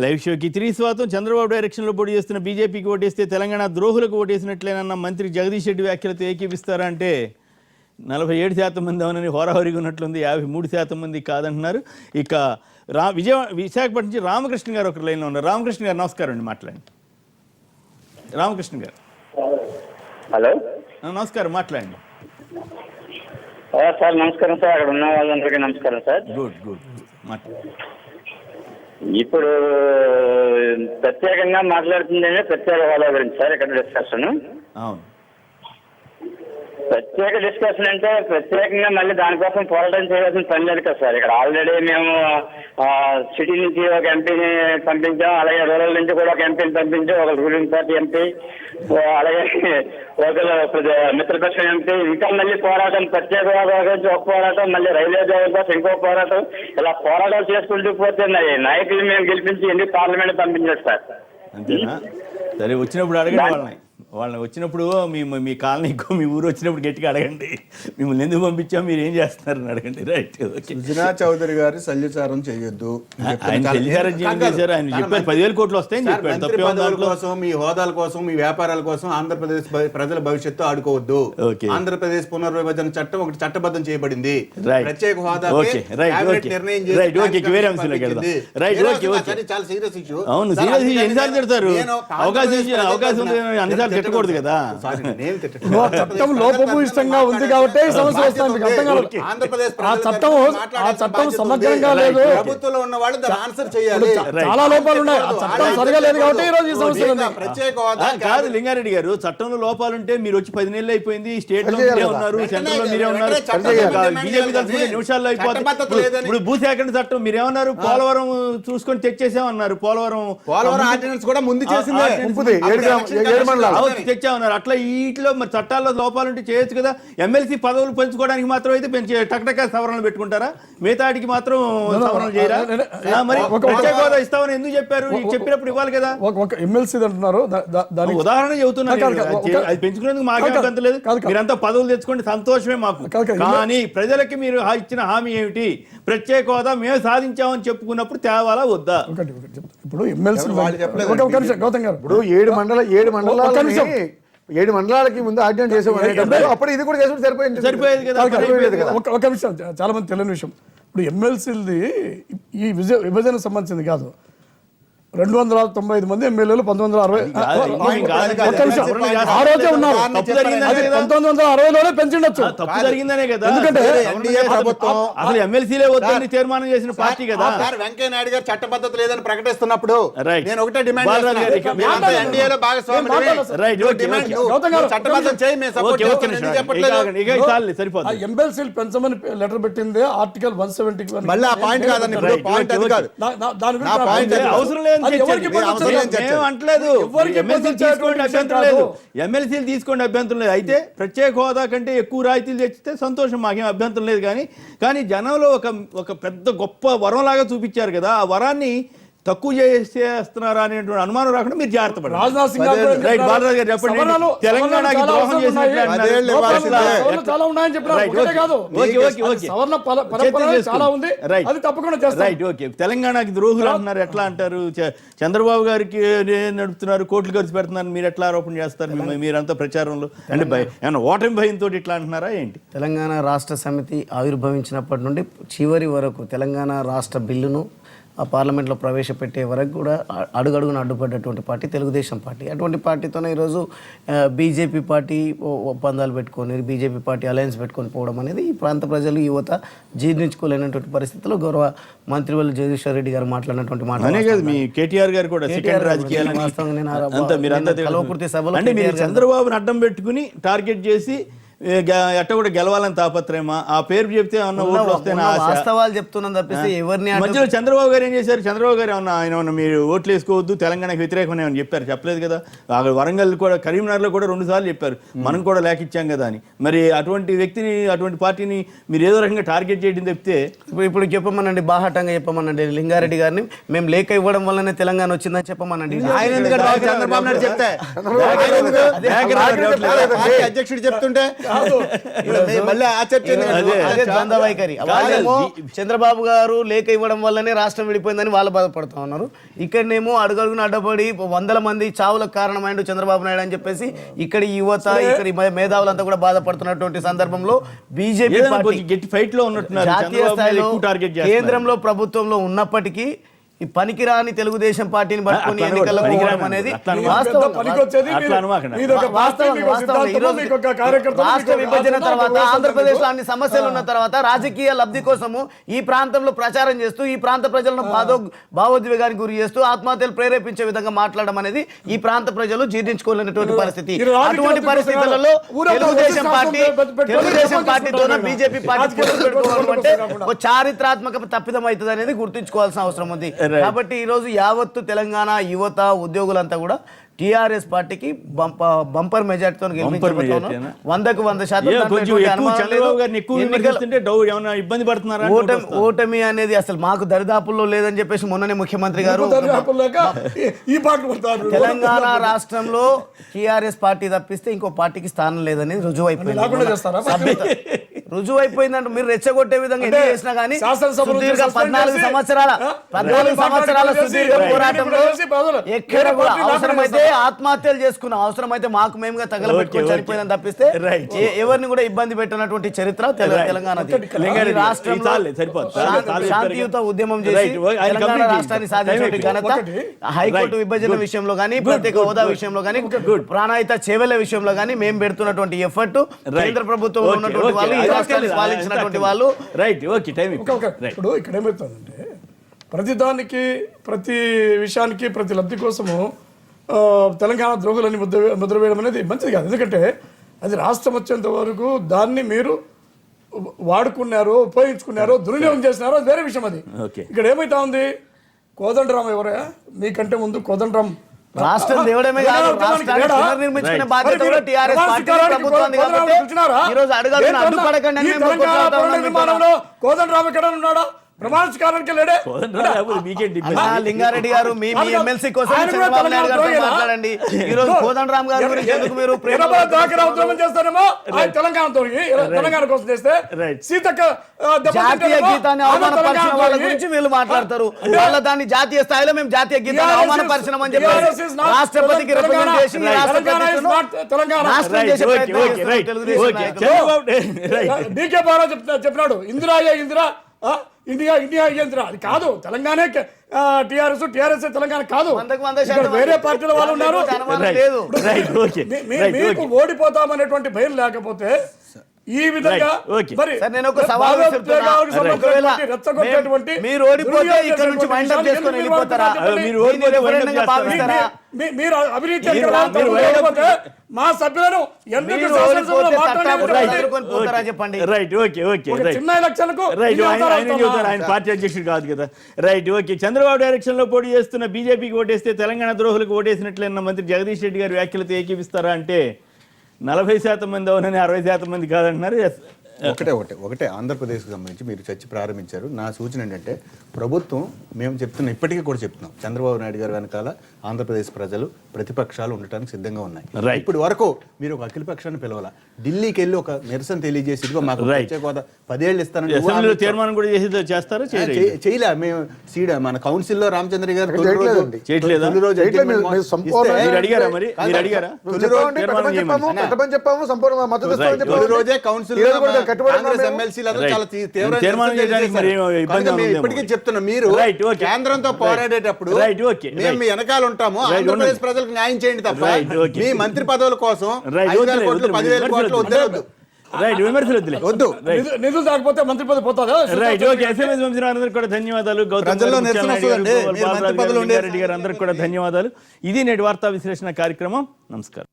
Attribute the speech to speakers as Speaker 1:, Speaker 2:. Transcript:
Speaker 1: Live షోకి తిరిగి స్వాగతం. చంద్రబాబు డైరెక్షన్లో పోటీ చేస్తున్న బీజేపీకి ఓటేస్తే తెలంగాణ ద్రోహులకు ఓటేసినట్లేనన్న మంత్రి జగదీష్ రెడ్డి వ్యాఖ్యలతో ఏకీపిస్తారా అంటే 47% మంది అవునని హోరాహోరీగా ఉన్నట్లుంది. 53% మంది కాదంటున్నారు. ఇక విశాఖపట్నం నుంచి రామకృష్ణ గారు ఒక లైన్లో ఉన్నారు. రామకృష్ణ గారు నమస్కారం అండి, మాట్లాడండి. రామకృష్ణ గారు
Speaker 2: హలో,
Speaker 1: నమస్కారం, మాట్లాడండి.
Speaker 2: సార్ నమస్కారం సార్. అక్కడ ఉన్న వాళ్ళందరికీ నమస్కారం సార్.
Speaker 1: గుడ్ గుడ్ మాట్లాడండి.
Speaker 2: ఇప్పుడు ప్రత్యేకంగా మాట్లాడుతుందంటే ప్రత్యేక హోదా గురించి సార్ ఇక్కడ డిస్కషన్.
Speaker 1: అవును,
Speaker 2: ప్రత్యేక డిస్కషన్ అంటే ప్రత్యేకంగా మళ్ళీ దానికోసం పోరాటం చేయాల్సిన పని లేదు కదా సార్. ఇక్కడ ఆల్రెడీ మేము సిటీ నుంచి ఒక ఎంపీని పంపించాం, అలాగే రూరల్ నుంచి కూడా ఒక ఎంపీని పంపించాం, ఒక రూలింగ్ పార్టీ ఎంపీ, అలాగే ఒక మిత్రపక్షం ఎంపీ. ఇంకా మళ్ళీ పోరాటం, ప్రత్యేక హోదా గురించి ఒక పోరాటం, మళ్ళీ రైల్వే జోన్ కోసం ఇంకో పోరాటం, ఇలా పోరాటాలు చేసుకుంటూ పోతే నాయకులు మేము గెలిపించి ఎందుకు పార్లమెంట్ పంపించారు సార్.
Speaker 1: అంతేనా? సరే, వచ్చినప్పుడు అడగండి వాళ్ళని వచ్చినప్పుడు మీ కాలనీకో మీ ఊరు వచ్చినప్పుడు గట్టిగా అడగండి, మిమ్మల్ని ఎందుకు పంపించాం, మీరు ఏం చేస్తున్నారని అడగండి. రైట్,
Speaker 3: సుజనా చౌదరి గారి శల్యచారం చేయొద్దు.
Speaker 1: ఆయన శల్యచారం చేశారు. ఆయన చెప్పారు 10,000 కోట్లు వస్తాయని చెప్పారు.
Speaker 3: కోసం, మీ హోదాల కోసం, మీ వ్యాపారాల కోసం ఆంధ్రప్రదేశ్ ప్రజల భవిష్యత్తు ఆడుకోవద్దు. ఆంధ్రప్రదేశ్ పునర్విభజన చట్టం ఒకటి చట్టబద్ధం చేయబడింది. ప్రత్యేక హోదా నిర్ణయం చాలా సీరియస్ ఇష్యూ.
Speaker 1: అవును, సీరియస్ ఎన్నిసార్లు తిడతారు? అవకాశం అన్నిసార్లు తిట్టకూడదు కదా.
Speaker 4: చట్టం లోపభూయిష్టంగా ఉంది కాబట్టి ఈ సమస్య వస్తాయి. మీకు అర్థం కాదు. ఆ చట్టం సమగ్రంగా లేదు.
Speaker 3: ప్రభుత్వంలో ఉన్న వాళ్ళు దాన్ని ఆన్సర్ చేయాలి.
Speaker 4: చాలా లోపాలు ఉన్నాయి. ఆ చట్టం సరిగా లేదు కాబట్టి ఈ రోజు ఈ సమస్య ఉంది.
Speaker 3: ప్రత్యేక హోదా
Speaker 1: కాదు లింగారెడ్డి గారు, చట్టంలో లోపాలుంటే మీరు వచ్చి 10 నెలలు అయిపోయింది. స్టేట్ లో మీరే ఉన్నారు, సెంట్రల్ లో మీరే ఉన్నారు. బీజేపీ తరఫున నిమిషాల్లో అయిపోతుంది. ఇప్పుడు భూసేకరణ చట్టం మీరేమన్నారు? పోలవరం చూసుకొని తెచ్చేసామన్నారు. పోలవరం
Speaker 3: ఆర్డినెన్స్ కూడా ముందు చేసింది.
Speaker 1: తెచ్చామన్నారు. అట్లా వీటిలో మరి చట్టాల్లో లోపాలుంటే చేయొచ్చు కదా. ఎమ్మెల్సీ పదవులు పెంచుకోవడానికి మాత్రం అయితే టక్టక సవరణలు పెట్టుకుంటారా? మిగతాటికి మాత్రం సవరణలు చేయరా? మరి ప్రత్యేక హోదా ఇస్తామని ఎందుకు చెప్పారు? చెప్పినప్పుడు ఇవ్వాలి కదా.
Speaker 4: ఒక ఎమ్మెల్సీ అంటున్నారు,
Speaker 1: ఉదాహరణ చెబుతున్నారు. అది పెంచుకునేందుకు మాకేం లేదు. మీరంతా పదవులు తెచ్చుకోండి, సంతోషమే మాకు. కానీ ప్రజలకి మీరు ఇచ్చిన హామీ ఏమిటి? ప్రత్యేక హోదా మేము సాధించామని చెప్పుకున్నప్పుడు తేవాలా వద్దా?
Speaker 4: ఇప్పుడు ఎమ్మెల్సీ గౌతమ్ గారు, ఇప్పుడు
Speaker 3: 7 మండలాలకి ముందు ఆర్డినెన్స్ చేసాం. అప్పుడు ఇది కూడా చేసుకుంటే
Speaker 1: సరిపోయేది కదా.
Speaker 4: ఒక విషయం చాలా మంది తెలియని విషయం. ఇప్పుడు ఎమ్మెల్సీలది ఈ విభజన సంబంధించింది కాదు. 295 మంది ఎమ్మెల్యేలు 1960 ఆ రోజే ఉన్నారు. 1960లోనే పెంచిండొచ్చు.
Speaker 1: తప్పు జరిగిందనే కదా.
Speaker 4: ఎందుకంటే
Speaker 1: అసలు ఎమ్మెల్సీలే వద్దని తీర్మానం చేసిన పార్టీ కదా.
Speaker 3: వెంకయ్య నాయుడు గారు చట్టబద్ధత లేదని ప్రకటిస్తున్నప్పుడు నేను ఒకటే డిమాండ్ ఎన్డీఏలో
Speaker 4: ఎమ్మెల్సీలు పెంచమని లెటర్ పెట్టింది ఆర్టికల్ 170.
Speaker 3: మళ్ళీ ఆ పాయింట్ కాదండి, పాయింట్ అది కాదు.
Speaker 1: అవసరం లేదు. ఎమ్మెల్సీలు తీసుకోండి, అభ్యంతరం లేదు. అయితే ప్రత్యేక హోదా కంటే ఎక్కువ రాయితీలు తెచ్చితే సంతోషం, మాకేం అభ్యంతరం లేదు. కానీ జనంలో ఒక పెద్ద గొప్ప వరం లాగా చూపించారు కదా. ఆ వరాన్ని తక్కువ చేస్తున్నారా అనేటువంటి అనుమానం రాకుండా మీరు జాగ్రత్త పడండి.
Speaker 4: రాజ్నాథ్ సింగ్
Speaker 1: బాలరాజు గారు చెప్పండి, తెలంగాణకి ద్రోహం తెలంగాణకి ద్రోహులు అంటున్నారు. ఎట్లా అంటారు? చంద్రబాబు గారికి నడుపుతున్నారు, కోట్లు ఖర్చు పెడుతున్నారు, మీరు ఎట్లా ఆరోపణ చేస్తారు? మీరంతా ప్రచారంలో అంటే ఏమన్నా ఓటమి భయంతో ఇట్లా అంటున్నారా ఏంటి?
Speaker 5: తెలంగాణ రాష్ట్ర సమితి ఆవిర్భవించినప్పటి నుండి చివరి వరకు తెలంగాణ రాష్ట్ర బిల్లును ఆ పార్లమెంట్లో ప్రవేశపెట్టే వరకు కూడా అడుగడుగున అడ్డుపడ్డటువంటి పార్టీ తెలుగుదేశం పార్టీ. అటువంటి పార్టీతోనే ఈరోజు బీజేపీ పార్టీ ఒప్పందాలు పెట్టుకొని, బీజేపీ పార్టీ అలయన్స్ పెట్టుకొని పోవడం అనేది ఈ ప్రాంత ప్రజలు, యువత జీర్ణించుకోలేనటువంటి పరిస్థితుల్లో గౌరవ మంత్రివర్యులు జగదీశ్వర్ రెడ్డి గారు మాట్లాడినటువంటి మాట.
Speaker 1: మీ కేటీఆర్ గారు కూడా సెకండ్ రాజకీయాలు చంద్రబాబుని అడ్డం పెట్టుకుని టార్గెట్ చేసి ఎట్ట కూడా గెలవాలని తాపత్రయమా? ఆ పేరు చెప్తే ఏమన్నా ఓట్లు వస్తాయని
Speaker 5: వాస్తవాలు చెప్తున్నాను తప్పిస్తే ఎవరిని.
Speaker 1: మధ్యలో చంద్రబాబు గారు ఏం చేశారు? చంద్రబాబు గారు ఏమన్నా మీరు ఓట్లు వేసుకోవద్దు, తెలంగాణకి వ్యతిరేకమని ఏమని చెప్పారు? చెప్పలేదు కదా. అక్కడ వరంగల్ కూడా, కరీంనగర్లో కూడా 2 సార్లు చెప్పారు, మనం కూడా లేఖ ఇచ్చాం కదా అని. మరి అటువంటి వ్యక్తిని, అటువంటి పార్టీని మీరు ఏదో రకంగా టార్గెట్ చేయడం తప్పితే
Speaker 5: ఇప్పుడు చెప్పమనండి, బాహాటంగా చెప్పమనండి లింగారెడ్డి గారిని, మేము లేఖ ఇవ్వడం వల్లనే తెలంగాణ వచ్చిందని చెప్పమనండి.
Speaker 3: చంద్రబాబు నాయుడు చెప్తే అధ్యక్షుడు చెప్తుంటే మళ్ళీ ఆ చర్చ
Speaker 5: అదే ద్వంద్వ వైఖరి. వాళ్ళేమో చంద్రబాబు గారు లేఖ ఇవ్వడం వల్లనే రాష్ట్రం విడిపోయిందని వాళ్ళు బాధపడుతూ ఉన్నారు. ఇక్కడనేమో అడుగడుగున అడ్డపడి వందల మంది చావులకు కారణమైండు చంద్రబాబు నాయుడు అని చెప్పేసి ఇక్కడ యువత ఇక్కడ మేధావులంతా కూడా బాధపడుతున్నటువంటి సందర్భంలో బీజేపీ పార్టీ
Speaker 1: గట్టి ఫైట్ లో ఉన్నట్టున్నారు.
Speaker 5: జాతీయ స్థాయిలో కేంద్రంలో ప్రభుత్వంలో ఉన్నప్పటికీ ఈ పనికిరాని తెలుగుదేశం పార్టీని పట్టుకుని ఎన్నికలకు పోవడం అనేది రాష్ట్ర విభజన తర్వాత ఆంధ్రప్రదేశ్ లో అన్ని సమస్యలు ఉన్న తర్వాత రాజకీయ లబ్ధి కోసము ఈ ప్రాంతంలో ప్రచారం చేస్తూ ఈ ప్రాంత ప్రజలను భావోద్వేగానికి గురి చేస్తూ ఆత్మహత్యలు ప్రేరేపించే విధంగా మాట్లాడడం అనేది ఈ ప్రాంత ప్రజలు జీర్ణించుకోలేనటువంటి పరిస్థితి. అటువంటి పరిస్థితులలో తెలుగుదేశం పార్టీతోన బీజేపీ పార్టీ పెట్టుకోవడం అంటే ఒక చారిత్రాత్మక తప్పిదం అవుతుంది అనేది గుర్తుంచుకోవాల్సిన అవసరం ఉంది. కాబట్టి ఈ రోజు యావత్తు తెలంగాణ యువత ఉద్యోగులంతా కూడా టీఆర్ఎస్ పార్టీకి బంపర్ మెజార్టీతో గెలిపించబోతున్నాం. 100% ఓటమి అనేది అసలు మాకు దరిదాపుల్లో లేదని చెప్పేసి మొన్ననే ముఖ్యమంత్రి గారు తెలంగాణ రాష్ట్రంలో టీఆర్ఎస్ పార్టీ తప్పిస్తే ఇంకో పార్టీకి స్థానం లేదని రుజువు అయిపోయిందంటే మీరు రెచ్చగొట్టే విధంగా ఎన్ని చేసినా కానీ 14 సంవత్సరాల సుదీర్ఘ పోరాటంలో ఎక్కడ కూడా అవసరమైతే ఆత్మహత్యలు చేసుకున్నాం, అవసరమైతే మాకు మేముగా తగలబెట్టుకొని చనిపోయిందని తప్పిస్తే ఎవరిని కూడా ఇబ్బంది పెట్టినటువంటి చరిత్ర తెలంగాణది. రాష్ట్రంలో శాంతియుత ఉద్యమం చేసి తెలంగాణ రాష్ట్రాన్ని సాధించిన ఘనత హైకోర్టు విభజన విషయంలో కానీ ప్రత్యేక హోదా విషయంలో కానీ ప్రాణాయిత చేవెళ్ల విషయంలో కానీ మేము పెడుతున్నటువంటి ఎఫర్ట్ కేంద్ర ప్రభుత్వంలో ఉన్నటువంటి వాళ్ళు ఈ రాష్ట్రాన్ని పాలించినటువంటి వాళ్ళు
Speaker 4: ఇప్పుడు ఇక్కడ ఏమవుతుందంటే ప్రతిదానికి ప్రతి విషయానికి ప్రతి లబ్ధి కోసము తెలంగాణ ద్రోహులని ముద్ర వేయడం అనేది మంచిది కాదు. ఎందుకంటే అది రాష్ట్రం వచ్చేంత వరకు దాన్ని మీరు వాడుకున్నారో ఉపయోగించుకున్నారో దుర్వినియోగం చేసినారో అది వేరే విషయం. అది ఇక్కడ ఏమైతా ఉంది, కోదండరామ్ ఎవరయ్యా మీకంటే ముందు కోదండరామ్
Speaker 5: రాష్ట్రం దేవడమే కాదు రాష్ట్రాన్ని పునర్నిర్మించుకునే బాధ్యత కూడా టీఆర్ఎస్ పార్టీ ప్రభుత్వాన్ని కాబట్టి ఈ రోజు అడగాల్సిన అడ్డుపడకండి అని మేము కోరుకుంటున్నాం.
Speaker 4: కోదండరామ్ ఎక్కడ ఉన్నాడా? ప్రమాణికారానికి లేడే
Speaker 5: లింగారెడ్డి గారు మీ ఎమ్మెల్సీ కోసం చంద్రబాబు నాయుడు గారితో మాట్లాడండి. ఈ రోజు కోదండరామ్ గారి గురించి ఎందుకు మీరు
Speaker 4: ఉద్యమం చేస్తారేమో తెలంగాణతో తెలంగాణ కోసం చేస్తే సీతక్క
Speaker 5: జాతీయ గీతాన్ని అవమానపరిచిన వాళ్ళ గురించి వీళ్ళు మాట్లాడతారు. వాళ్ళ దాన్ని జాతీయ స్థాయిలో మేము జాతీయ గీతాన్ని అవమానపరిచినామని చెప్పి రాష్ట్రపతికి రిప్రజెంట్ చేసి
Speaker 4: డీకే బారా చెప్పినాడు ఇందిరా ఇండియా అయ్యేంద్ర అది కాదు. తెలంగాణ టీఆర్ఎస్ తెలంగాణ కాదు, వేరే పార్టీల వాళ్ళు ఉన్నారు. మీకు ఓడిపోతామనేటువంటి భయం లేకపోతే ఈ విధంగా
Speaker 5: మీరు ఓడిపోతే ఇక్కడ నుంచి వైండ్ అప్ చేసుకొని వెళ్ళిపోతారా?
Speaker 4: మీరు అవినీతి మా సభ్యులను
Speaker 5: చెప్పండి.
Speaker 4: చిన్న ఎలక్షన్లకు
Speaker 1: ఆయన పార్టీ అధ్యక్షుడు కాదు కదా. Right, okay. చంద్రబాబు డైరెక్షన్ లో పోటీ చేస్తున్న బీజేపీకి ఓటేస్తే తెలంగాణ ద్రోహులకు ఓటేసినట్లయిన మంత్రి జగదీష్ రెడ్డి గారి వ్యాఖ్యలతో ఏకీపిస్తారా అంటే 40% మంది అవునని 60% మంది కాదంటున్నారు.
Speaker 3: ఒకటే ఆంధ్రప్రదేశ్కి సంబంధించి మీరు చర్చ ప్రారంభించారు. నా సూచన ఏంటంటే ప్రభుత్వం మేము చెప్తున్నాం, ఇప్పటికీ కూడా చెప్తున్నాం, చంద్రబాబు నాయుడు గారు వెనకాల ఆంధ్రప్రదేశ్ ప్రజలు ప్రతిపక్షాలు ఉండటానికి సిద్ధంగా ఉన్నాయి. ఇప్పటి వరకు మీరు ఒక అఖిల పక్షాన్ని పిలవాల, ఢిల్లీకి వెళ్ళి ఒక నిరసన తెలియజేసి ఇదిగో మాకు ప్రత్యేక హోదా 10 ఏళ్ళు ఇస్తానని
Speaker 1: తీర్మానం కూడా చేస్తారా?
Speaker 3: చేయలే. మేము మన కౌన్సిల్లో రామచంద్ర గారు తొలి రోజే కౌన్సిల్ ఇప్పటికీ చెప్తున్నా, మీరు కేంద్రంతో పోరాడేటప్పుడు మేము మీ వెనకాల ఉంటాము, ఆంధ్రప్రదేశ్ ప్రజలకు న్యాయం చేయండి తప్ప మీ మంత్రి పదవుల కోసం 5,000 కోట్లు 10,000 కోట్లు వద్దు.
Speaker 4: నిధులు దాకపోతే మంత్రి పదవి పోతుందా?
Speaker 1: కూడా ధన్యవాదాలు. గౌతమ్ రెడ్డి గారు అందరికి కూడా ధన్యవాదాలు. ఇది నేటి వార్తా విశ్లేషణ కార్యక్రమం. నమస్కారం.